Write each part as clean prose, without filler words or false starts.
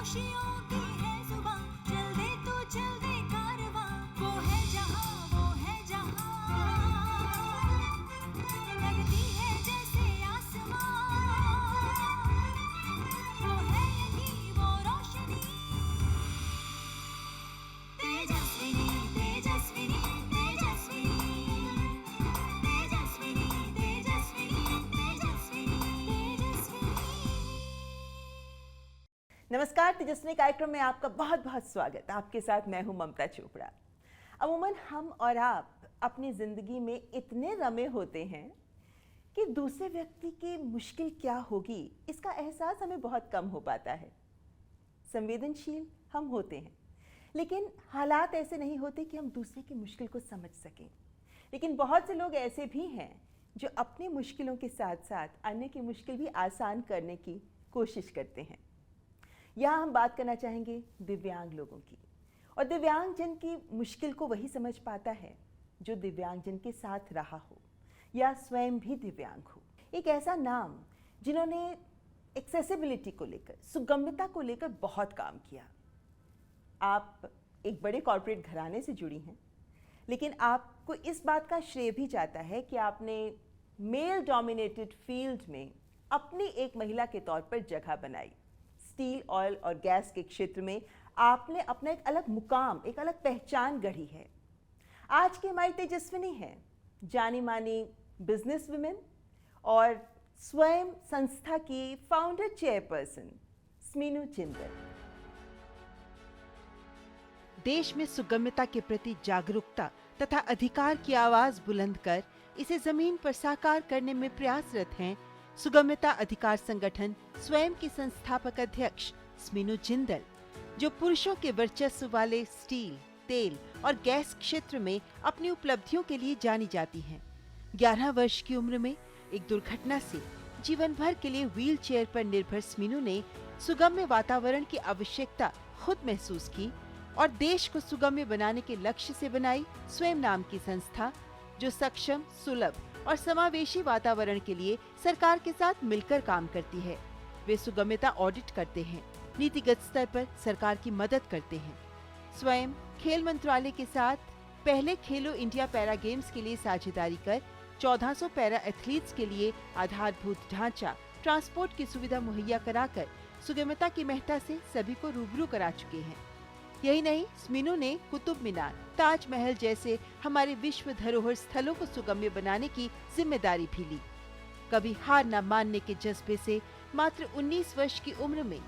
खुशियों की है जुबां, चल दे तू चल दे कारवां, वो है जहां लगती है जैसे आसमां, वो है यही वो रोशनी, तेजस्विनी तेजस्विनी तेजस्विनी तेजस्विनी तेजस्विनी तेजस्विनी तेजस्विनी। नमस्कार, तेजस्विनी कार्यक्रम में आपका बहुत बहुत स्वागत। आपके साथ मैं हूं ममता चोपड़ा। अमूमन हम और आप अपनी ज़िंदगी में इतने रमे होते हैं कि दूसरे व्यक्ति की मुश्किल क्या होगी इसका एहसास हमें बहुत कम हो पाता है। संवेदनशील हम होते हैं, लेकिन हालात ऐसे नहीं होते कि हम दूसरे की मुश्किल को समझ सकें। लेकिन बहुत से लोग ऐसे भी हैं जो अपनी मुश्किलों के साथ साथ अन्य की मुश्किल भी आसान करने की कोशिश करते हैं। यहाँ हम बात करना चाहेंगे दिव्यांग लोगों की। और दिव्यांगजन की मुश्किल को वही समझ पाता है जो दिव्यांगजन के साथ रहा हो या स्वयं भी दिव्यांग हो। एक ऐसा नाम जिन्होंने एक्सेसिबिलिटी को लेकर, सुगम्यता को लेकर बहुत काम किया। आप एक बड़े कॉर्पोरेट घराने से जुड़ी हैं, लेकिन आपको इस बात का श्रेय भी जाता है कि आपने मेल डोमिनेटेड फील्ड में अपनी एक महिला के तौर पर जगह बनाई। स्टील, ऑयल और गैस के क्षेत्र में आपने अपना एक अलग मुकाम, एक अलग पहचान गढ़ी है। आज की हमारी तेजस्विनी है जानी मानी बिजनेस वुमेन और स्वयं संस्था की फाउंडर चेयरपर्सन स्मीनू जिंदल। देश में सुगम्यता के प्रति जागरूकता तथा अधिकार की आवाज बुलंद कर इसे जमीन पर साकार करने में प्रयासरत हैं सुगम्यता अधिकार संगठन स्वयं की संस्थापक अध्यक्ष स्मीनू जिंदल, जो पुरुषों के वर्चस्व वाले स्टील, तेल और गैस क्षेत्र में अपनी उपलब्धियों के लिए जानी जाती हैं। 11 वर्ष की उम्र में एक दुर्घटना से जीवन भर के लिए व्हील चेयर पर निर्भर स्मीनू ने सुगम्य वातावरण की आवश्यकता खुद महसूस की और देश को सुगम्य बनाने के लक्ष्य से बनाई स्वयं नाम की संस्था, जो सक्षम, सुलभ और समावेशी वातावरण के लिए सरकार के साथ मिलकर काम करती है। वे सुगम्यता ऑडिट करते हैं, नीतिगत स्तर पर सरकार की मदद करते हैं। स्वयं खेल मंत्रालय के साथ पहले खेलो इंडिया पैरा गेम्स के लिए साझेदारी कर 1400 पैरा एथलीट्स के लिए आधारभूत ढांचा, ट्रांसपोर्ट की सुविधा मुहैया कराकर सुगम्यता की महत्ता से सभी को रूबरू करा चुके हैं। यही नहीं, स्मीनू ने कुतुब मीनार, ताजमहल जैसे हमारे विश्व धरोहर स्थलों को सुगम्य बनाने की जिम्मेदारी भी ली। कभी हार न मानने के जज्बे से मात्र 19 वर्ष की उम्र में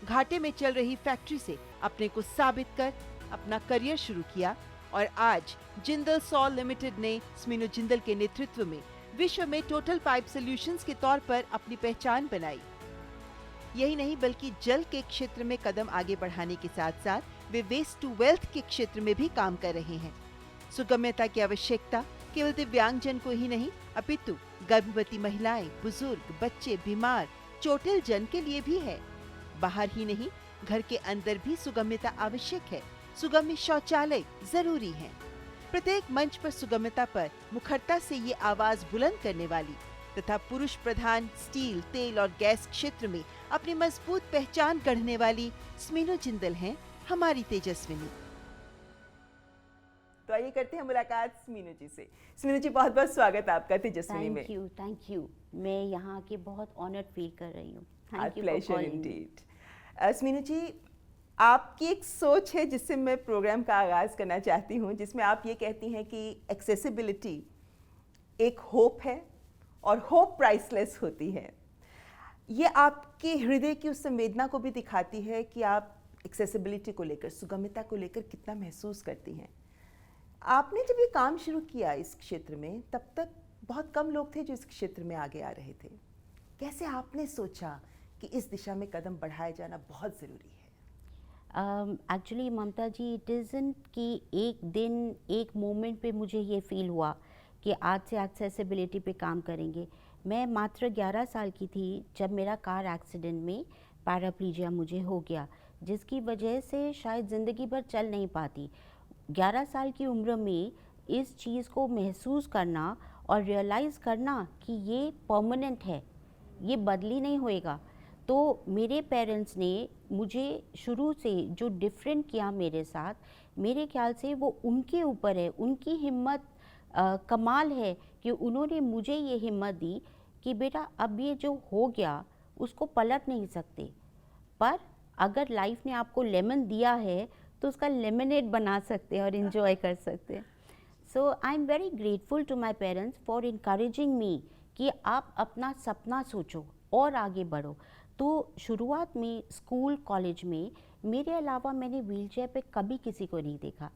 घाटे में चल रही फैक्ट्री से अपने को साबित कर अपना करियर शुरू किया और आज जिंदल सॉल लिमिटेड ने स्मीनू जिंदल के नेतृत्व में विश्व में टोटल पाइप सॉल्यूशंस के तौर पर अपनी पहचान बनाई। यही नहीं, बल्कि जल के क्षेत्र में कदम आगे बढ़ाने के साथ साथ वे वेस्ट टू वेल्थ के क्षेत्र में भी काम कर रहे हैं। सुगम्यता की आवश्यकता केवल दिव्यांगजन को ही नहीं, अपितु गर्भवती महिलाएं, बुजुर्ग, बच्चे, बीमार, चोटिल जन के लिए भी है। बाहर ही नहीं, घर के अंदर भी सुगम्यता आवश्यक है। सुगम्य शौचालय जरूरी है। प्रत्येक मंच पर सुगम्यता पर मुखरता से ये आवाज बुलंद करने वाली तथा पुरुष प्रधान स्टील, तेल और गैस क्षेत्र में अपनी मजबूत पहचान गढ़ने वाली स्मीनू जिंदल हैं हमारी तेजस्विनी। तो आइए करते हैं मुलाकात स्मीनू जी से। स्मीनू जी, बहुत बहुत स्वागत आपका तेजस्विनी में। Thank you. मैं यहाँ के बहुत ऑनर्ड फील कर रही हूँ। Thank you for pleasure calling me. Indeed. Sminu ji, आपकी एक सोच है जिससे मैं प्रोग्राम का आगाज करना चाहती हूँ, जिसमें आप ये कहती हैं कि एक्सेसिबिलिटी एक होप है और होप प्राइसलेस होती है। ये आपके हृदय की उस संवेदना को भी दिखाती है कि आप एक्सेसिबिलिटी को लेकर, सुगम्यता को लेकर कितना महसूस करती हैं। आपने जब ये काम शुरू किया इस क्षेत्र में, तब तक बहुत कम लोग थे जो इस क्षेत्र में आगे आ रहे थे। कैसे आपने सोचा कि इस दिशा में कदम बढ़ाया जाना बहुत ज़रूरी है? Actually Mamata ji, it isn't कि एक दिन एक मोमेंट पे मुझे ये फील हुआ कि आज से एक्सेसिबिलिटी पे काम करेंगे। मैं मात्र 11 साल की थी जब मेरा कार एक्सीडेंट में पैराप्लीजिया मुझे हो गया, जिसकी वजह से शायद ज़िंदगी भर चल नहीं पाती। 11 साल की उम्र में इस चीज़ को महसूस करना और रियलाइज़ करना कि ये परमानेंट है, ये बदली नहीं होएगा, तो मेरे पेरेंट्स ने मुझे शुरू से जो डिफरेंट किया मेरे साथ, मेरे ख्याल से वो उनके ऊपर है, उनकी हिम्मत कमाल है कि उन्होंने मुझे ये हिम्मत दी कि बेटा अब ये जो हो गया उसको पलट नहीं सकते, पर अगर लाइफ ने आपको लेमन दिया है तो उसका लेमनेड बना सकते हैं और इन्जॉय कर सकते हैं। So I am very grateful to my parents for encouraging me कि आप अपना सपना सोचो और आगे बढ़ो। तो शुरुआत में स्कूल कॉलेज में मेरे अलावा मैंने व्हीलचेयर पे कभी किसी को नहीं देखा।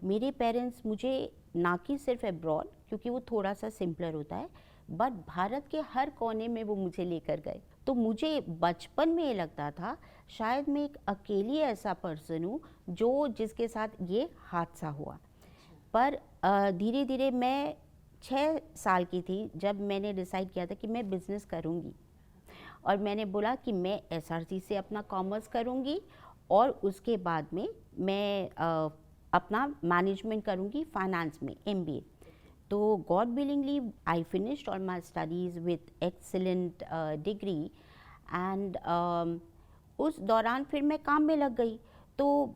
मेरे पेरेंट्स मुझे ना कि सिर्फ अब्रॉड, क्योंकि वो थोड़ा सा सिंपलर होता है, बट भारत के हर कोने में वो मुझे लेकर गए। तो मुझे बचपन में ये लगता था शायद मैं एक अकेली ऐसा पर्सन हूँ जिसके साथ ये हादसा हुआ। पर धीरे धीरे मैं 6 साल की थी जब मैंने डिसाइड किया था कि मैं बिज़नेस करूँगी, और मैंने बोला कि मैं एसआरसी से अपना कॉमर्स करूँगी और उसके बाद में मैं अपना मैनेजमेंट करूँगी फाइनेंस में एमबीए। तो God willingly I finished all my studies with excellent degree and उस दौरान फिर मैं काम में लग गई। तो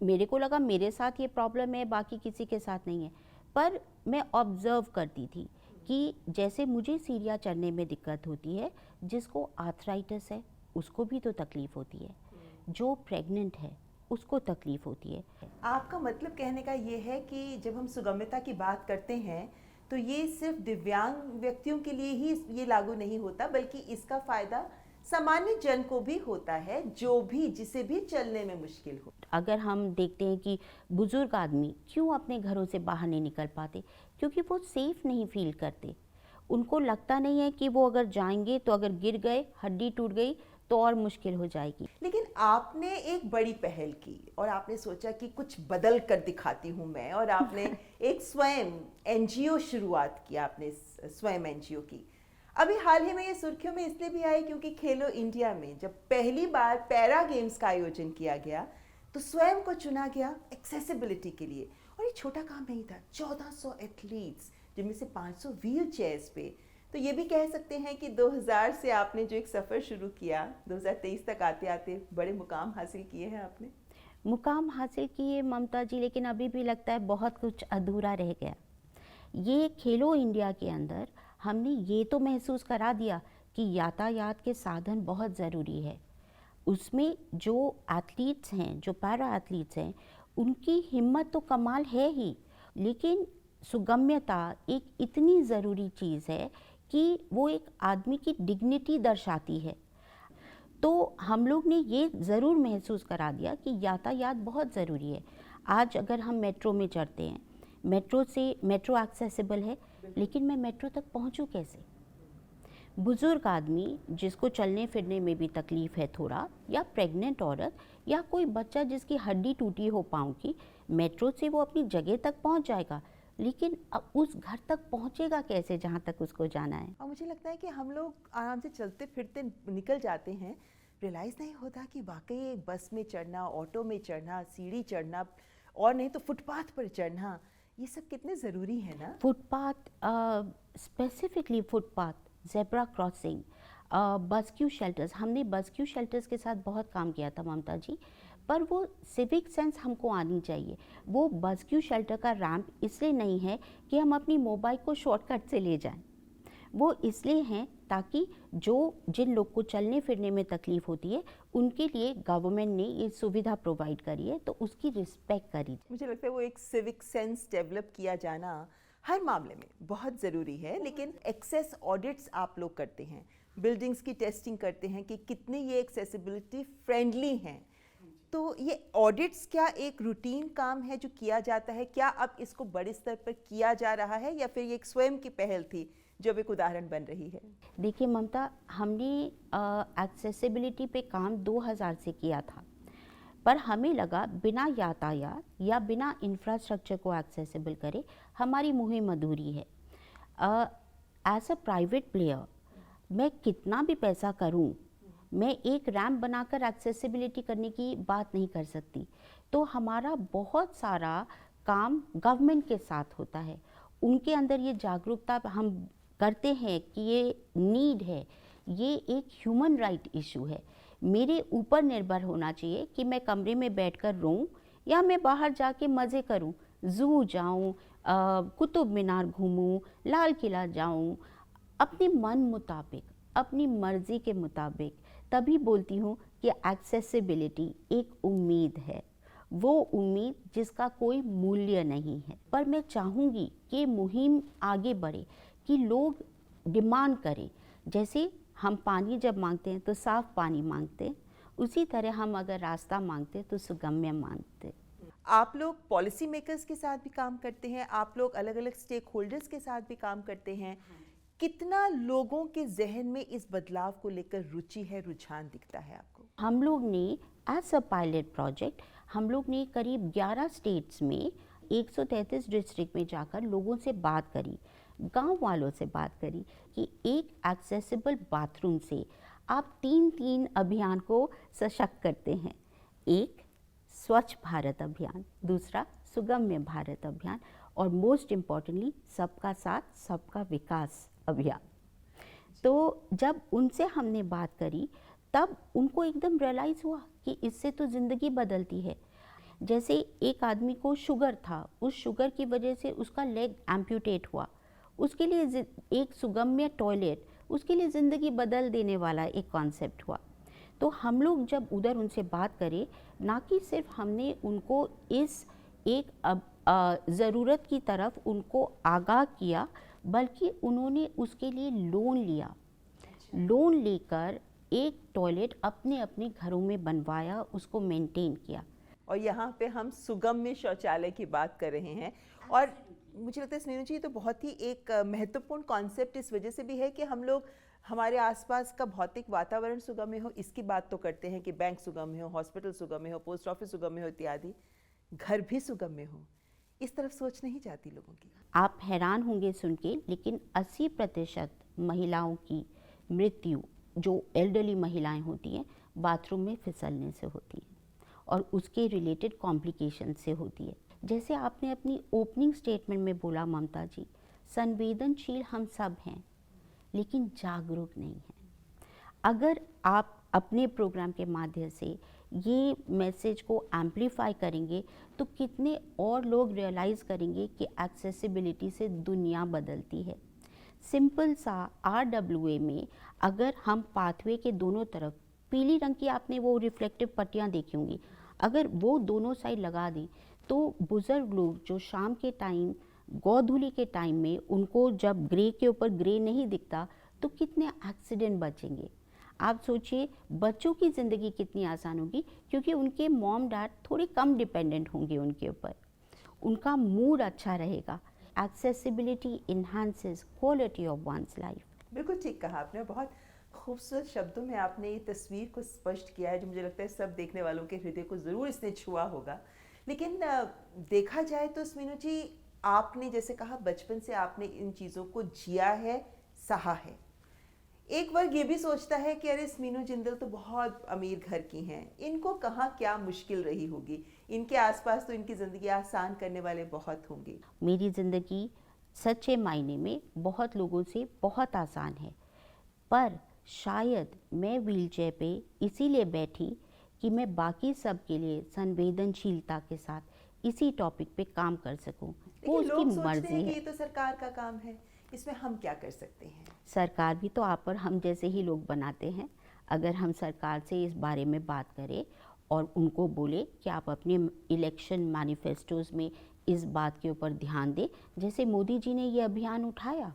मेरे को लगा मेरे साथ ये प्रॉब्लम है, बाकी किसी के साथ नहीं है। पर मैं ऑब्ज़र्व करती थी कि जैसे मुझे सीढ़ियाँ चढ़ने में दिक्कत होती है, जिसको आर्थराइटिस है उसको भी तो तकलीफ़ होती है, जो प्रेग्नेंट है उसको तकलीफ़ होती है। आपका मतलब कहने का ये है कि जब हम सुगम्यता की बात करते हैं तो ये सिर्फ दिव्यांग व्यक्तियों के लिए ही ये लागू नहीं होता, बल्कि इसका फ़ायदा सामान्य जन को भी होता है, जिसे भी चलने में मुश्किल हो। अगर हम देखते हैं कि बुज़ुर्ग आदमी क्यों अपने घरों से बाहर नहीं निकल पाते, क्योंकि वो सेफ़ नहीं फील करते। उनको लगता नहीं है कि वो अगर जाएंगे तो अगर गिर गए, हड्डी टूट गई तो और मुश्किल हो जाएगी। लेकिन आपने एक बड़ी पहल की और आपने सोचा कि कुछ बदल कर दिखाती हूँ मैं, और आपने एक स्वयं एनजीओ शुरुआत किया, आपने स्वयं एनजीओ की। अभी हाल ही में ये सुर्खियों में इसलिए भी आई क्योंकि खेलो इंडिया में जब पहली बार पैरा गेम्स का आयोजन किया गया तो स्वयं को चुना गया एक्सेसिबिलिटी के लिए। और ये छोटा काम नहीं था, 1400 एथलीट्स, जिनमें से 500 व्हील चेयर्स पे। तो ये भी कह सकते हैं कि 2000 से आपने जो एक सफ़र शुरू किया, 2023 तक आते आते बड़े मुकाम हासिल किए हैं आपने। मुकाम हासिल किए ममता जी, लेकिन अभी भी लगता है बहुत कुछ अधूरा रह गया। ये खेलो इंडिया के अंदर हमने ये तो महसूस करा दिया कि यातायात के साधन बहुत ज़रूरी है। उसमें जो एथलीट्स हैं, जो पैरा एथलीट्स हैं, उनकी हिम्मत तो कमाल है ही, लेकिन सुगम्यता एक इतनी ज़रूरी चीज़ है कि वो एक आदमी की डिग्निटी दर्शाती है। तो हम लोग ने ये ज़रूर महसूस करा दिया कि यातायात बहुत ज़रूरी है। आज अगर हम मेट्रो में चढ़ते हैं, मेट्रो एक्सेसिबल है, लेकिन मैं मेट्रो तक पहुंचूं कैसे? बुज़ुर्ग आदमी जिसको चलने फिरने में भी तकलीफ़ है थोड़ा, या प्रेग्नेंट औरत, या कोई बच्चा जिसकी हड्डी टूटी हो पाँव की, मेट्रो से वो अपनी जगह तक पहुंच जाएगा, लेकिन अब उस घर तक पहुंचेगा कैसे जहां तक उसको जाना है? और मुझे लगता है कि हम लोग आराम से चलते फिरते निकल जाते हैं, रियलाइज़ नहीं होता कि वाकई एक बस में चढ़ना, ऑटो में चढ़ना, सीढ़ी चढ़ना, और नहीं तो फुटपाथ पर चढ़ना, ये सब कितने ज़रूरी है ना। Footpath, specifically footpath, zebra crossing, bus queue shelters, हमने बस्क्यू शेल्टर्स के साथ बहुत काम किया था ममता जी, पर वो सिविक सेंस हमको आनी चाहिए। वो बस्क्यू शेल्टर का रैंप इसलिए नहीं है कि हम अपनी मोबाइल को शॉर्टकट से ले जाएं, वो इसलिए हैं ताकि जिन लोग को चलने फिरने में तकलीफ़ होती है उनके लिए गवर्नमेंट ने ये सुविधा प्रोवाइड करी है, तो उसकी रिस्पेक्ट करी। मुझे लगता है वो एक सिविक सेंस डेवलप किया जाना हर मामले में बहुत ज़रूरी है। लेकिन एक्सेस ऑडिट्स आप लोग करते हैं, बिल्डिंग्स की टेस्टिंग करते हैं कि कितने ये एक्सेसिबिलिटी फ्रेंडली हैं, तो ये ऑडिट्स क्या एक रूटीन काम है जो किया जाता है? क्या अब इसको बड़े स्तर पर किया जा रहा है या फिर ये एक स्वयं की पहल थी जो एक उदाहरण बन रही है? देखिए ममता, हमने एक्सेसिबिलिटी पे काम 2000 से किया था, पर हमें लगा बिना यातायात या बिना इंफ्रास्ट्रक्चर को एक्सेसिबल करे हमारी मुहिम अधूरी है। एज अ प्राइवेट प्लेयर मैं कितना भी पैसा करूं, मैं एक रैंप बनाकर एक्सेसिबिलिटी करने की बात नहीं कर सकती। तो हमारा बहुत सारा काम गवर्नमेंट के साथ होता है, उनके अंदर ये जागरूकता हम करते हैं कि ये नीड है, ये एक ह्यूमन राइट इशू है। मेरे ऊपर निर्भर होना चाहिए कि मैं कमरे में बैठकर रोऊं या मैं बाहर जाके मज़े करूं, ज़ू जाऊं, कुतुब मीनार घूमूं, लाल किला जाऊं, अपने मन मुताबिक, अपनी मर्ज़ी के मुताबिक। तभी बोलती हूँ कि एक्सेसिबिलिटी एक उम्मीद है, वो उम्मीद जिसका कोई मूल्य नहीं है। पर मैं चाहूँगी कि मुहिम आगे बढ़े, कि लोग डिमांड करें। जैसे हम पानी जब मांगते हैं तो साफ़ पानी मांगते हैं, उसी तरह हम अगर रास्ता मांगते हैं तो सुगम्य मांगते हैं। आप लोग पॉलिसी मेकर्स के साथ भी काम करते हैं, आप लोग अलग अलग स्टेक होल्डर्स के साथ भी काम करते हैं। कितना लोगों के जहन में इस बदलाव को लेकर रुचि है, रुझान दिखता है आपको? हम लोग ने एज अ पायलट प्रोजेक्ट हम लोग ने करीब 11 स्टेट्स में 133 डिस्ट्रिक्ट में जाकर लोगों से बात करी, गांव वालों से बात करी कि एक एक्सेसिबल बाथरूम से आप तीन अभियान को सशक्त करते हैं। एक स्वच्छ भारत अभियान, दूसरा सुगम्य भारत अभियान, और मोस्ट इम्पॉर्टेंटली सबका साथ सबका विकास अभियान। तो जब उनसे हमने बात करी तब उनको एकदम रियलाइज़ हुआ कि इससे तो ज़िंदगी बदलती है। जैसे एक आदमी को शुगर था, उस शुगर की वजह से उसका लेग एम्प्यूटेट हुआ, उसके लिए एक सुगम्य टॉयलेट उसके लिए ज़िंदगी बदल देने वाला एक कॉन्सेप्ट हुआ। तो हम लोग जब उधर उनसे बात करें, ना कि सिर्फ हमने उनको इस एक ज़रूरत की तरफ उनको आगाह किया, बल्कि उन्होंने उसके लिए लोन लिया। लोन लेकर एक टॉयलेट अपने अपने घरों में बनवाया, उसको मेंटेन किया। और यहाँ पे हम सुगम्य शौचालय की बात कर रहे हैं, और मुझे लगता है स्मीनू जी, तो बहुत ही एक महत्वपूर्ण कॉन्सेप्ट इस वजह से भी है कि हम लोग हमारे आसपास का भौतिक वातावरण सुगम्य हो, इसकी बात तो करते हैं कि बैंक सुगम्य हो, हॉस्पिटल सुगम्य हो, पोस्ट ऑफिस सुगम्य हो इत्यादि, घर भी सुगम्य हो। इस तरफ सोच नहीं जाती लोगों की। आप हैरान होंगे सुन के, लेकिन 80% महिलाओं की मृत्यु, जो एल्डरली महिलाएं होती हैं, बाथरूम में फिसलने से होती है और उसके रिलेटेड कॉम्प्लिकेशन से होती है। जैसे आपने अपनी ओपनिंग स्टेटमेंट में बोला ममता जी, संवेदनशील हम सब हैं लेकिन जागरूक नहीं हैं। अगर आप अपने प्रोग्राम के माध्यम से ये मैसेज को एम्पलीफाई करेंगे तो कितने और लोग रियलाइज़ करेंगे कि एक्सेसिबिलिटी से दुनिया बदलती है। सिंपल सा RWA में अगर हम पाथवे के दोनों तरफ पीली रंग की, आपने वो रिफ्लेक्टिव पट्टियाँ देखी होंगी, अगर वो दोनों साइड लगा दें तो बुज़ुर्ग लोग जो शाम के टाइम गोधूली के टाइम में उनको जब ग्रे के ऊपर ग्रे नहीं दिखता तो कितने एक्सीडेंट बचेंगे। आप सोचिए बच्चों की ज़िंदगी कितनी आसान होगी, क्योंकि उनके मॉम डैड थोड़े कम डिपेंडेंट होंगे उनके ऊपर, उनका मूड अच्छा रहेगा। Accessibility enhances quality of one's life. बिल्कुल ठीक कहा आपने, बहुत खूबसूरत शब्दों में आपने ये तस्वीर को स्पष्ट किया है, जो मुझे लगता है सब देखने वालों के हृदय को ज़रूर इसने छुआ होगा। लेकिन देखा जाए तो स्मीनू जी, आपने जैसे कहा बचपन से आपने इन चीज़ों को जिया है, सहा है। एक वर्ग ये भी सोचता है कि अरे स्मीनू जिंदल तो बहुत अमीर घर की हैं, इनको कहाँ क्या मुश्किल रही होगी, इनके आसपास तो इनकी ज़िंदगी आसान करने वाले बहुत होंगे। मेरी ज़िंदगी सच्चे मायने में बहुत लोगों से बहुत आसान है, पर शायद मैं व्हीलचेयर पे इसीलिए बैठी कि मैं बाकी सब के लिए संवेदनशीलता के साथ इसी टॉपिक पे काम कर सकूं। वो लेकिन उसकी लोग सोचते मर्जी हैं कि है। ये तो सरकार का काम है, इसमें हम क्या कर सकते हैं? सरकार भी तो आप और हम जैसे ही लोग बनाते हैं। अगर हम सरकार से इस बारे में बात करें और उनको बोले कि आप अपने इलेक्शन मैनिफेस्टोज में इस बात के ऊपर ध्यान दें, जैसे मोदी जी ने ये अभियान उठाया,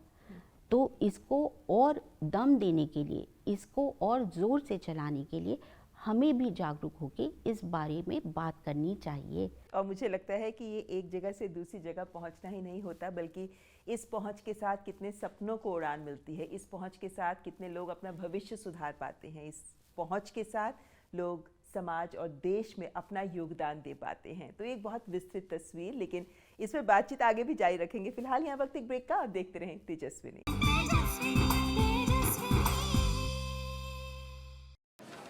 तो इसको और दम देने के लिए, इसको और ज़ोर से चलाने के लिए हमें भी जागरूक होकर इस बारे में बात करनी चाहिए। और मुझे लगता है कि ये एक जगह से दूसरी जगह पहुंचना ही नहीं होता, बल्कि इस पहुंच के साथ कितने सपनों को उड़ान मिलती है, इस पहुंच के साथ कितने लोग अपना भविष्य सुधार पाते हैं, इस पहुंच के साथ लोग समाज और देश में अपना योगदान दे पाते हैं। तो एक बहुत विस्तृत तस्वीर, लेकिन इस पर बातचीत आगे भी जारी रखेंगे। फिलहाल यहाँ वक्त एक ब्रेक का, आप देखते रहें तेजस्विनी।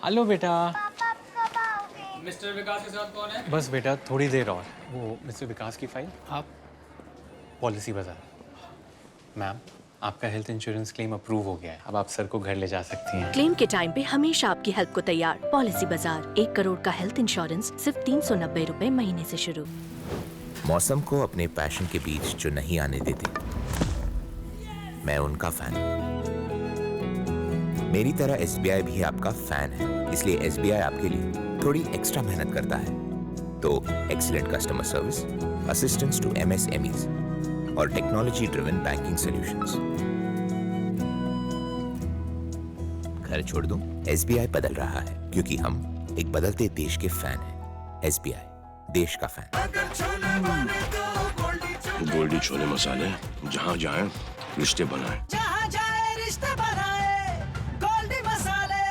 हेलो बेटा। पापा कब आओगे? मिस्टर विकास के साथ कौन है? बस बेटा थोड़ी देर और। वो मिस्टर विकास की फाइल आप पॉलिसी बाजार। मैम आपका हेल्थ इंश्योरेंस क्लेम अप्रूव हो गया है। अब आप सर को घर ले जा सकती हैं। क्लेम के टाइम पे हमेशा आपकी हेल्प को तैयार। पॉलिसी बाजार, 1 करोड़ का हेल्थ इंश्योरेंस सिर्फ 390 रुपए महीने से शुरू। मौसम को अपने पैशन के बीच जो नहीं आने देते, मैं उनका फैन हूं। मेरी तरह SBI भी आपका फैन है, इसलिए SBI आपके लिए थोड़ी एक्स्ट्रा मेहनत करता है। तो excellent customer service, assistance to MSMEs और टेक्नोलॉजी ड्रिवन बैंकिंग सॉल्यूशंस। घर छोड़ दूं, SBI बदल रहा है क्योंकि हम एक बदलते देश के फैन हैं। SBI, देश का फैन। गोल्डी छोले मसाले, जहाँ जाए रिश्ते बनाए। जहाँ जाए रिश्ते बनाए गोल्डी मसाले।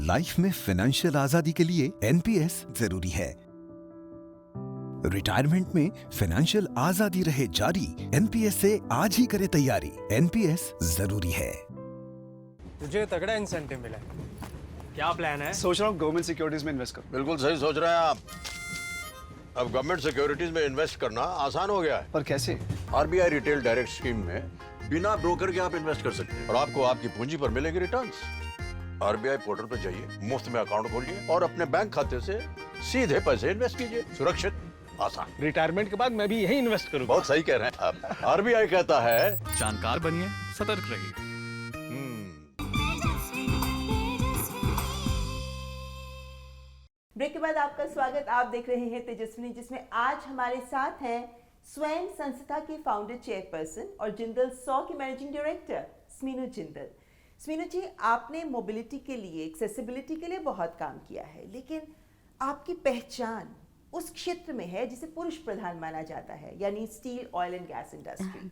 लाइफ में फाइनेंशियल आजादी के लिए NPS जरूरी है। रिटायरमेंट में फाइनेंशियल आजादी रहे जारी, NPS से आज ही करे तैयारी। NPS जरूरी है। तुझे तगड़ा इंसेंटिव मिला है, क्या प्लान है? सोच रहा हूँ गवर्नमेंट सिक्योरिटीज में इन्वेस्ट करूं। बिल्कुल सही सोच रहे हैं आप। अब गवर्नमेंट सिक्योरिटीज में इन्वेस्ट करना आसान हो गया है। पर कैसे? RBI रिटेल डायरेक्ट स्कीम में बिना ब्रोकर के आप इन्वेस्ट कर सकते हैं और आपको आपकी पूंजी पर मिलेगी रिटर्न्स। RBI पोर्टल पर जाइए, मुफ्त में अकाउंट खोलिए और अपने बैंक खाते से सीधे पैसे इन्वेस्ट कीजिए। सुरक्षित, आसान। रिटायरमेंट के बाद मैं भी यही इन्वेस्ट करूंगा। बहुत सही कह रहे हैं आप। RBI कहता है जानकार बनिए, सतर्क रहिए। ब्रेक के बाद आपका स्वागत। आप देख रहे हैं तेजस्विनी, जिसमें आज हमारे साथ हैं स्वयं संस्था की फाउंडर चेयरपर्सन और जिंदल 100 की मैनेजिंग डायरेक्टर स्मीनू जिंदल। स्मीनू जी, आपने मोबिलिटी के लिए, एक्सेसिबिलिटी के लिए बहुत काम किया है, लेकिन आपकी पहचान उस क्षेत्र में है जिसे पुरुष प्रधान माना जाता है, यानी steel, oil and gas industry.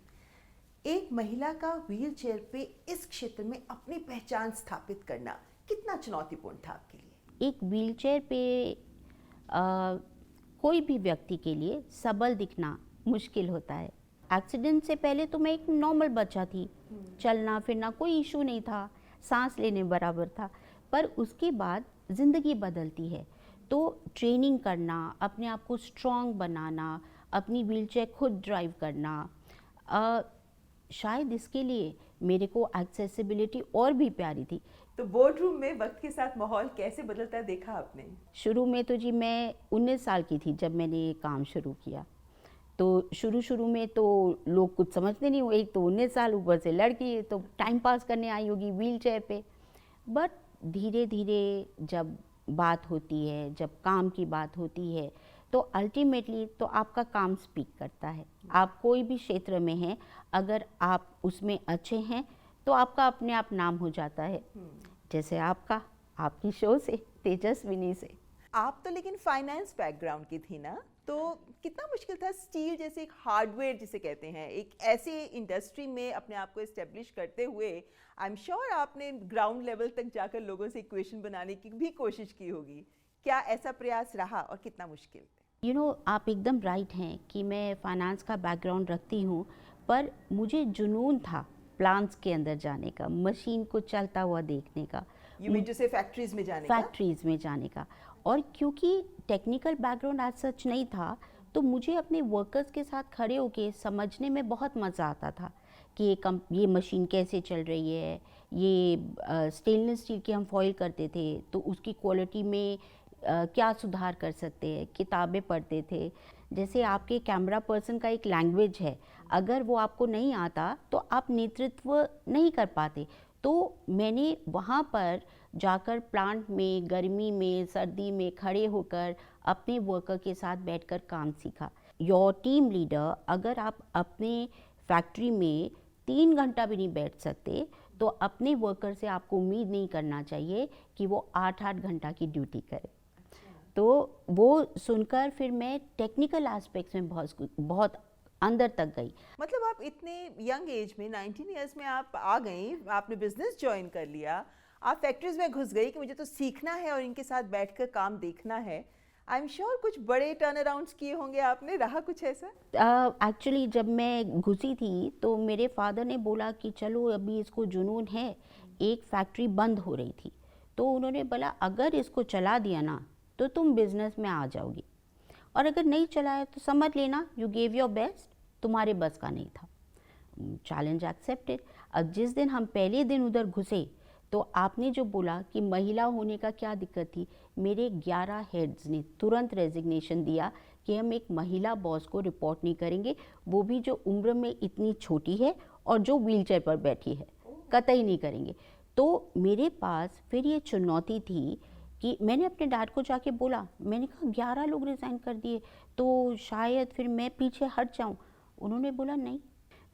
एक महिला का व्हील चेयर पे इस क्षेत्र में अपनी पहचान स्थापित करना कितना चुनौतीपूर्ण था आपके लिए? एक व्हीलचेयर पे कोई भी व्यक्ति के लिए सबल दिखना मुश्किल होता है। एक्सीडेंट से पहले तो मैं एक नॉर्मल बच्चा थी, चलना फिरना कोई इशू नहीं था, सांस लेने बराबर था। पर उसके बाद ज़िंदगी बदलती है, तो ट्रेनिंग करना, अपने आप को स्ट्रॉन्ग बनाना, अपनी व्हीलचेयर खुद ड्राइव करना, शायद इसके लिए मेरे को एक्सेसिबिलिटी और भी प्यारी थी। तो बोर्ड रूम में वक्त के साथ माहौल कैसे बदलता देखा आपने? शुरू में तो जी मैं 19 साल की थी जब मैंने ये काम शुरू किया। तो शुरू में तो लोग कुछ समझते नहीं हुए, एक तो 19 साल, ऊपर से लड़की है, तो टाइम पास करने आई होगी व्हील चेयर पे। बट धीरे धीरे जब बात होती है, जब काम की बात होती है, तो अल्टीमेटली तो आपका काम स्पीक करता है। आप कोई भी क्षेत्र में हैं, अगर आप उसमें अच्छे हैं तो आपका अपने आप नाम हो जाता है। जैसे आपकी शो से, तेजस्विनी से। आप तो लेकिन फाइनेंस बैकग्राउंड की थी ना, तो कितना मुश्किल था स्टील जैसे एक हार्डवेयर जिसे कहते हैं, एक ऐसे इंडस्ट्री में अपने आप को एस्टेब्लिश करते हुए आई एम श्योर आपने ग्राउंड लेवल तक जाकर लोगों से इक्वेशन बनाने की भी कोशिश की होगी। क्या ऐसा प्रयास रहा और कितना मुश्किल? यू नो, आप एकदम राइट हैं कि मैं फाइनेंस का बैकग्राउंड रखती हूँ, पर मुझे जुनून था प्लांट्स के अंदर जाने का, मशीन को चलता हुआ देखने का, जैसे फैक्ट्रीज में जाने का। और क्योंकि टेक्निकल बैकग्राउंड एज सच नहीं था, तो मुझे अपने वर्कर्स के साथ खड़े होके समझने में बहुत मज़ा आता था कि ये मशीन कैसे चल रही है। ये स्टेनलेस स्टील की हम फॉइल करते थे, तो उसकी क्वालिटी में क्या सुधार कर सकते हैं। किताबें पढ़ते थे। जैसे आपके कैमरा पर्सन का एक लैंग्वेज है, अगर वो आपको नहीं आता तो आप नेतृत्व नहीं कर पाते। तो मैंने वहाँ पर जाकर प्लांट में, गर्मी में, सर्दी में खड़े होकर अपने वर्कर के साथ बैठकर काम सीखा। योर टीम लीडर, अगर आप अपने फैक्ट्री में 3 घंटा भी नहीं बैठ सकते, तो अपने वर्कर से आपको उम्मीद नहीं करना चाहिए कि वो 8-8 घंटा की ड्यूटी करे। तो वो सुनकर फिर मैं टेक्निकल एस्पेक्ट्स में बहुत अंदर तक गई। मतलब आप इतने यंग एज में, 19 इयर्स में आप आ गई, आपने बिजनेस ज्वाइन कर लिया, आप फैक्ट्रीज में घुस गई कि मुझे तो सीखना है और इनके साथ बैठकर काम देखना है। आई एम श्योर कुछ बड़े टर्न अराउंड्स किए होंगे आपने, रहा कुछ ऐसा? एक्चुअली जब मैं घुसी थी तो मेरे फादर ने बोला कि चलो अभी इसको जुनून है। एक फैक्ट्री बंद हो रही थी, तो उन्होंने बोला अगर इसको चला दिया ना तो तुम बिजनेस में आ जाओगी, और अगर नहीं चलाया तो समझ लेना यू गेव योर बेस्ट, तुम्हारे बस का नहीं था। Challenge accepted. अब जिस दिन हम पहले दिन उधर घुसे तो आपने जो बोला कि महिला होने का क्या दिक्कत थी, मेरे 11 हेड्स ने तुरंत रेजिग्नेशन दिया कि हम एक महिला बॉस को रिपोर्ट नहीं करेंगे, वो भी जो उम्र में इतनी छोटी है और जो व्हीलचेयर पर बैठी है, कतई नहीं करेंगे। तो मेरे पास फिर ये चुनौती थी कि मैंने अपने डैड को जाके बोला, मैंने कहा 11 लोग रिज़ाइन कर दिए तो शायद फिर मैं पीछे हट जाऊं। उन्होंने बोला नहीं,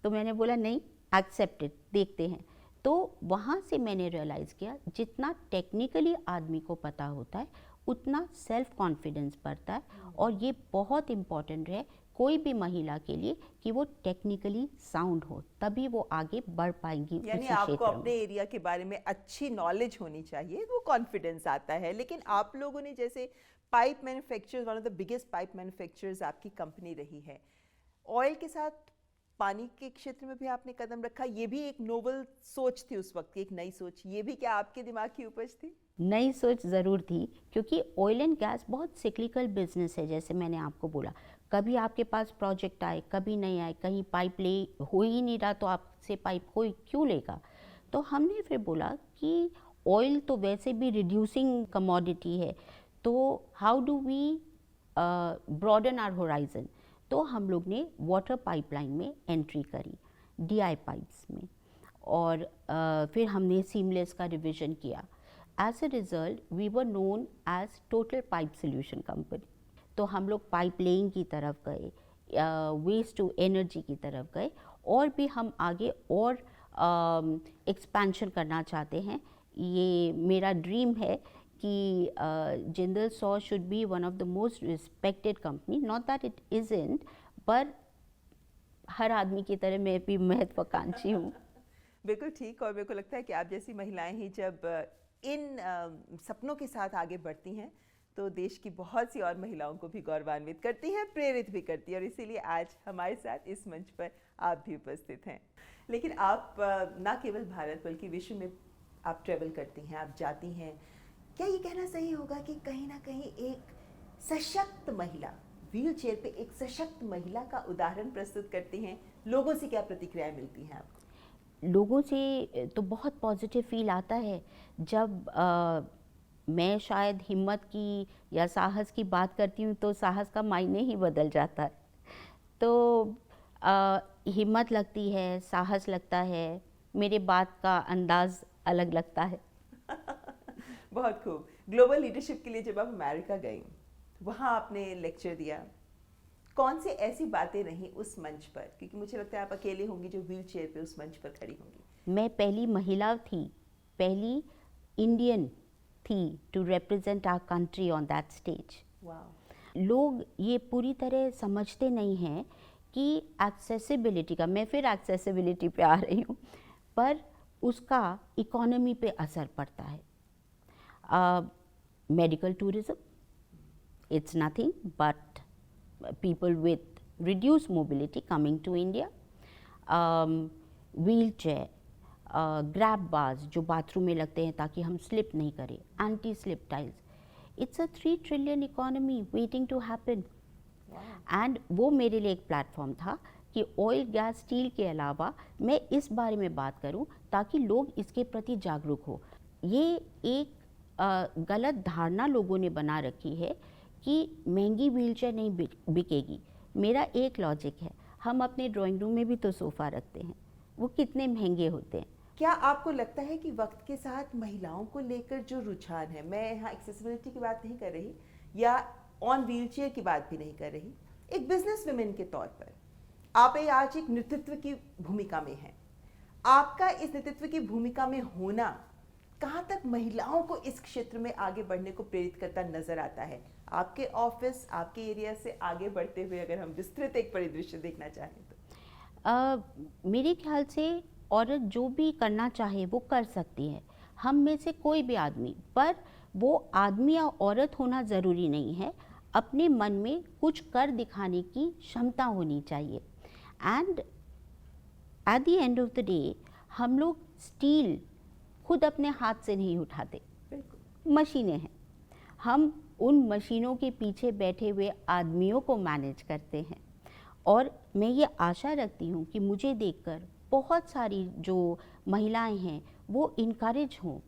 तो मैंने बोला नहीं, एक्सेप्टेड, देखते हैं। तो वहाँ से मैंने रियलाइज़ किया जितना टेक्निकली आदमी को पता होता है उतना सेल्फ कॉन्फिडेंस बढ़ता है, और ये बहुत इम्पॉर्टेंट है कोई भी महिला के लिए कि वो टेक्निकली साउंड हो, तभी वो आगे बढ़ पाएंगी। यानी आपको अपने एरिया के बारे में अच्छी नॉलेज होनी चाहिए, वो कॉन्फिडेंस आता है। लेकिन आप लोगों ने जैसे pipe manufacturers, one of the biggest pipe manufacturers आपकी कंपनी रही है, ऑयल के साथ पानी के क्षेत्र में भी आपने कदम रखा, ये भी एक नोबल सोच थी उस वक्त की, एक नई सोच, ये भी क्या आपके दिमाग की उपज थी? नई सोच ज़रूर थी, क्योंकि ऑयल एंड गैस बहुत सिक्लिकल बिजनेस है। जैसे मैंने आपको बोला, कभी आपके पास प्रोजेक्ट आए, कभी नहीं आए, कहीं पाइप ले हो ही नहीं रहा तो आपसे पाइप कोई क्यों लेगा। तो हमने फिर बोला कि ऑयल तो वैसे भी रिड्यूसिंग कमोडिटी है, तो how do we broaden our horizon. तो हम लोग ने वाटर पाइपलाइन में एंट्री करी, DI पाइप्स में, और फिर हमने सीमलेस का रिवीजन किया। As a result we were known as total pipe solution company. तो हम लोग पाइप लेइंग की तरफ गए, वेस्ट टू एनर्जी की तरफ गए, और भी हम आगे और एक्सपेंशन करना चाहते हैं। ये मेरा ड्रीम है कि Jindal saw should be one of the most respected company, not that it isn't, पर हर आदमी की तरह मैं भी महत्वाकांक्षी हूँ। बिल्कुल ठीक, और मेरे को लगता है कि आप जैसी महिलाएं ही जब इन सपनों के साथ आगे बढ़ती हैं तो देश की बहुत सी और महिलाओं को भी गौरवान्वित करती हैं, प्रेरित भी करती हैं, और इसीलिए आज हमारे साथ इस मंच पर आप भी उपस्थित हैं। लेकिन आप ना केवल भारत बल्कि विश्व में आप ट्रैवल करती हैं, आप जाती हैं, क्या ये कहना सही होगा कि कहीं ना कहीं एक सशक्त महिला, व्हील चेयर पे एक सशक्त महिला का उदाहरण प्रस्तुत करती हैं? लोगों से क्या प्रतिक्रियाएं मिलती हैं आपको? लोगों से तो बहुत पॉजिटिव फील आता है। जब मैं शायद हिम्मत की या साहस की बात करती हूँ तो साहस का मायने ही बदल जाता है। तो हिम्मत लगती है, साहस लगता है, मेरे बात का अंदाज अलग लगता है। बहुत खूब। ग्लोबल लीडरशिप के लिए जब आप अमेरिका गई, वहाँ आपने लेक्चर दिया, कौन सी ऐसी बातें रहीं उस मंच पर? क्योंकि मुझे लगता है आप अकेले होंगी जो व्हील चेयर पे उस मंच पर खड़ी होंगी। मैं पहली महिला थी, पहली इंडियन थी to represent our country on that stage. लोग ये पूरी तरह समझते नहीं हैं कि एक्सेसिबिलिटी का, मैं फिर एक्सेसिबिलिटी पे आ रही हूँ, पर उसका इकोनॉमी पे असर पड़ता है। Medical tourism, it's nothing but people with reduced mobility coming to India, wheelchair, grab bars जो बाथरूम में लगते हैं ताकि हम स्लिप नहीं करें, anti slip tiles, it's a 3 trillion economy waiting to happen। And वो मेरे लिए एक प्लेटफॉर्म था कि ऑयल, गैस, स्टील के अलावा मैं इस बारे में बात करूं ताकि लोग इसके प्रति जागरूक हो। ये एक गलत धारणा लोगों ने बना रखी है कि महंगी व्हीलचेयर नहीं बिकेगी। मेरा एक लॉजिक है, हम अपने ड्राइंग रूम में भी तो सोफ़ा रखते हैं, वो कितने महंगे होते हैं। क्या आपको लगता है कि वक्त के साथ महिलाओं को लेकर जो रुझान है, मैं यहाँ एक्सेसिबिलिटी की बात नहीं कर रही या ऑन व्हीलचेयर की बात भी नहीं कर रही, एक बिजनेस वुमेन के तौर पर आप आज एक नेतृत्व की भूमिका में हैं, आपका इस नेतृत्व की भूमिका में होना कहाँ तक महिलाओं को इस क्षेत्र में आगे बढ़ने को प्रेरित करता नजर आता है? आपके ऑफिस, आपके एरिया से आगे बढ़ते हुए अगर हम विस्तृत एक परिदृश्य देखना चाहें तो मेरे ख्याल से औरत जो भी करना चाहे वो कर सकती है, हम में से कोई भी आदमी, पर वो आदमी या औरत होना ज़रूरी नहीं है, अपने मन में कुछ कर दिखाने की क्षमता होनी चाहिए। And at the end of the day हम लोग स्टील खुद अपने हाथ से नहीं उठाते, मशीनें हैं, हम उन मशीनों के पीछे बैठे हुए आदमियों को मैनेज करते हैं। और मैं ये आशा रखती हूँ कि मुझे देखकर बहुत सारी जो महिलाएं हैं वो इनकरेज हों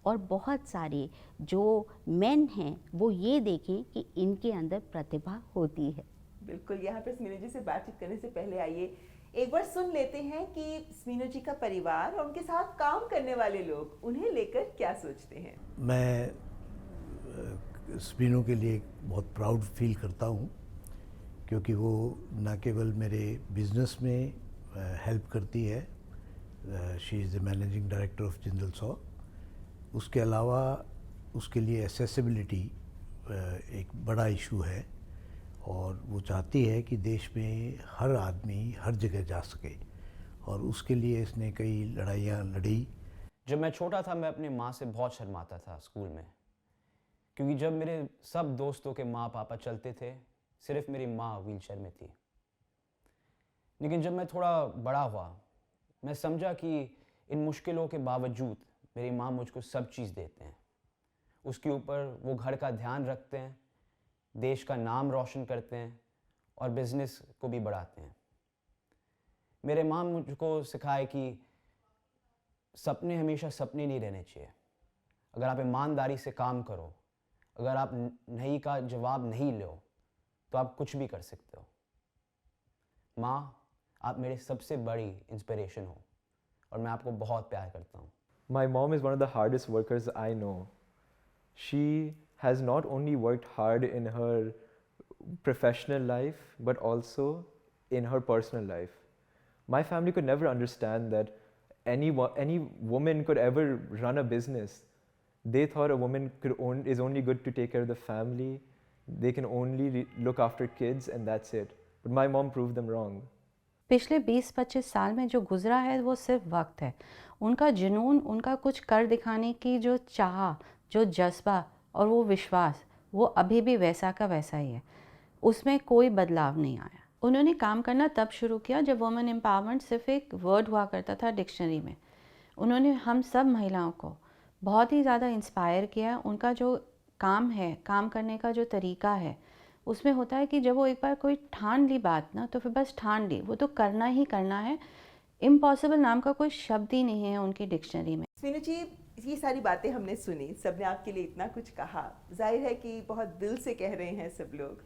और बहुत सारे जो मेन हैं वो ये देखें कि इनके अंदर प्रतिभा होती है। बिल्कुल। यहाँ पर स्मीनू जी से बातचीत करने से पहले आइए एक बार सुन लेते हैं कि स्मीनू जी का परिवार और उनके साथ काम करने वाले लोग उन्हें लेकर क्या सोचते हैं। मैं स्मीनू के लिए बहुत प्राउड फील करता हूँ क्योंकि वो न केवल मेरे बिजनेस में हेल्प करती है, she is the managing director of Jindal saw, उसके अलावा उसके लिए एक्सेसिबिलिटी एक बड़ा इशू है और वो चाहती है कि देश में हर आदमी हर जगह जा सके और उसके लिए इसने कई लड़ाइयाँ लड़ी। जब मैं छोटा था मैं अपनी माँ से बहुत शर्माता था स्कूल में, क्योंकि जब मेरे सब दोस्तों के माँ पापा चलते थे सिर्फ मेरी माँ व्हीलचेयर में थी। लेकिन जब मैं थोड़ा बड़ा हुआ मैं समझा कि इन मुश्किलों के बावजूद मेरी माँ मुझको सब चीज़ देते हैं, उसके ऊपर वो घर का ध्यान रखते हैं, देश का नाम रोशन करते हैं और बिजनेस को भी बढ़ाते हैं। मेरे माँ मुझको सिखाए कि सपने हमेशा सपने नहीं रहने चाहिए। अगर आप ईमानदारी से काम करो, अगर आप नहीं का जवाब नहीं लो तो आप कुछ भी कर सकते हो। माँ, आप मेरे सबसे बड़ी इंस्पिरेशन हो और मैं आपको बहुत प्यार करता हूँ। My mom is one of the hardest workers I know. She has not only worked hard in her professional life but also in her personal life. My family could never understand that any woman could ever run a business. They thought a woman is only good to take care of the family. They can only look after kids and that's it. But my mom proved them wrong. पिछले 20-25 साल में जो गुजरा है वो सिर्फ वक्त है। उनका जुनून, उनका कुछ कर दिखाने की जो चाह, जो जज्बा और वो विश्वास, वो अभी भी वैसा का वैसा ही है, उसमें कोई बदलाव नहीं आया। उन्होंने काम करना तब शुरू किया जब वुमेन एम्पावरमेंट सिर्फ एक वर्ड हुआ करता था डिक्शनरी में। उन्होंने हम सब महिलाओं को बहुत ही ज़्यादा इंस्पायर किया। उनका जो काम है, काम करने का जो तरीका है, उसमें होता है कि जब वो एक बार कोई ठान ली बात ना, तो फिर बस ठान ली, वो तो करना ही करना है। इम्पॉसिबल नाम का कोई शब्द ही नहीं है उनकी डिक्शनरी में। स्मीनू जी, ये सारी बातें हमने सुनी, सबने आपके लिए इतना कुछ कहा, जाहिर है कि बहुत दिल से कह रहे हैं सब लोग।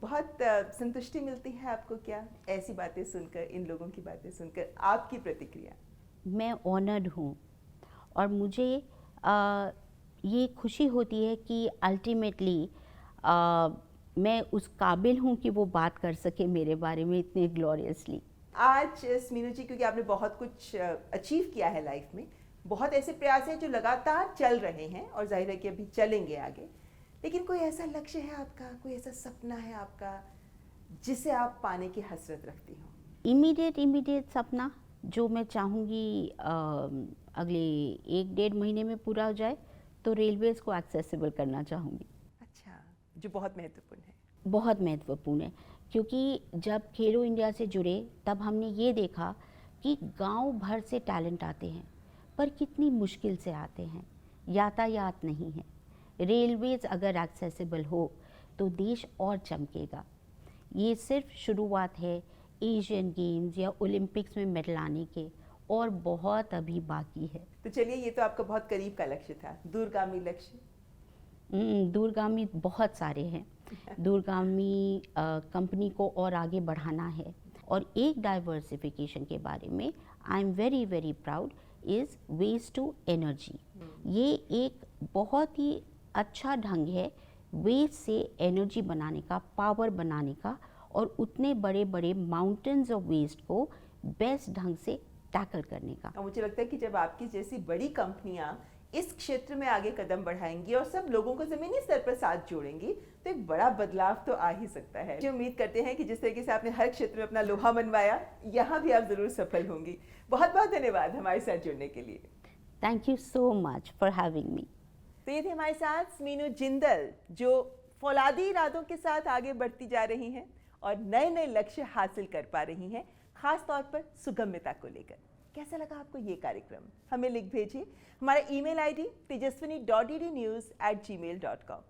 बहुत संतुष्टि मिलती है आपको क्या ऐसी बातें सुनकर, इन लोगों की बातें सुनकर? आपकी प्रतिक्रिया? मैं ऑनर्ड हूँ और मुझे ये खुशी होती है कि अल्टीमेटली मैं उस काबिल हूँ कि वो बात कर सके मेरे बारे में इतने ग्लोरियसली। आज स्मीनू जी, क्योंकि आपने बहुत कुछ अचीव किया है लाइफ में, बहुत ऐसे प्रयास हैं जो लगातार चल रहे हैं और जाहिर है कि अभी चलेंगे आगे, लेकिन कोई ऐसा लक्ष्य है आपका, कोई ऐसा सपना है आपका जिसे आप पाने की हसरत रखती हो? इमीडिएट सपना जो मैं चाहूँगी अगले 1-1.5 महीने में पूरा हो जाए, तो रेलवेज़ को एक्सेसिबल करना चाहूँगी। अच्छा, जो बहुत महत्वपूर्ण है। बहुत महत्वपूर्ण है, क्योंकि जब खेलो इंडिया से जुड़े तब हमने ये देखा कि गांव भर से टैलेंट आते हैं, पर कितनी मुश्किल से आते हैं। यातायात नहीं है, रेलवेज़ अगर एक्सेसिबल हो तो देश और चमकेगा। ये सिर्फ शुरुआत है एशियन गेम्स या ओलंपिक्स में मेडल आने के, और बहुत अभी बाकी है। तो चलिए, ये तो आपका बहुत करीब का लक्ष्य था। दूरगामी लक्ष्य? दूरगामी बहुत सारे हैं। दूरगामी कंपनी को और आगे बढ़ाना है। और एक डाइवर्सिफिकेशन के बारे में I am very very proud is waste to energy. ये एक बहुत ही अच्छा ढंग है वेस्ट से एनर्जी बनाने का, पावर बनाने का, और उतने बड़े बड़े माउंटेन्स ऑफ वेस्ट को बेस्ट ढंग से टैकल करने का। और मुझे लगता है कि जब आपकी जैसी बड़ी कंपनियां इस क्षेत्र में आगे कदम बढ़ाएंगी और सब लोगों को ज़मीनी स्तर पर साथ जोड़ेंगी, तो एक बड़ा बदलाव तो आ ही सकता है। जो उम्मीद करते हैं कि जिस तरीके से आपने हर क्षेत्र में अपना लोहा मनवाया, यहाँ भी आप ज़रूर सफल होंगी। बहुत बहुत धन्यवाद हमारे साथ जुड़ने के लिए। Thank you so much for having me. तो ये थी हमारे साथ स्मीनू जिंदल, जो फौलादी इरादों के साथ आगे बढ़ती जा रही हैं और नए नए लक्ष्य हासिल कर पा रही हैं, खास तौर पर सुगम्यता को लेकर। कैसा लगा आपको ये कार्यक्रम? हमें लिख भेजिए। हमारा ईमेल आईडी tejaswini.ddnews@gmail.com।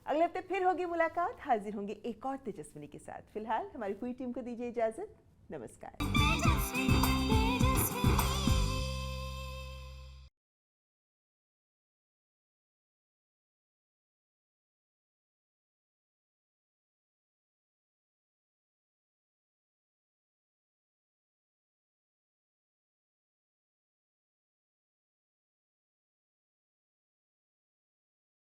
अगले हफ्ते फिर होगी मुलाकात, हाजिर होंगे एक और तेजस्विनी के साथ। फिलहाल हमारी पूरी टीम को दीजिए इजाजत। नमस्कार।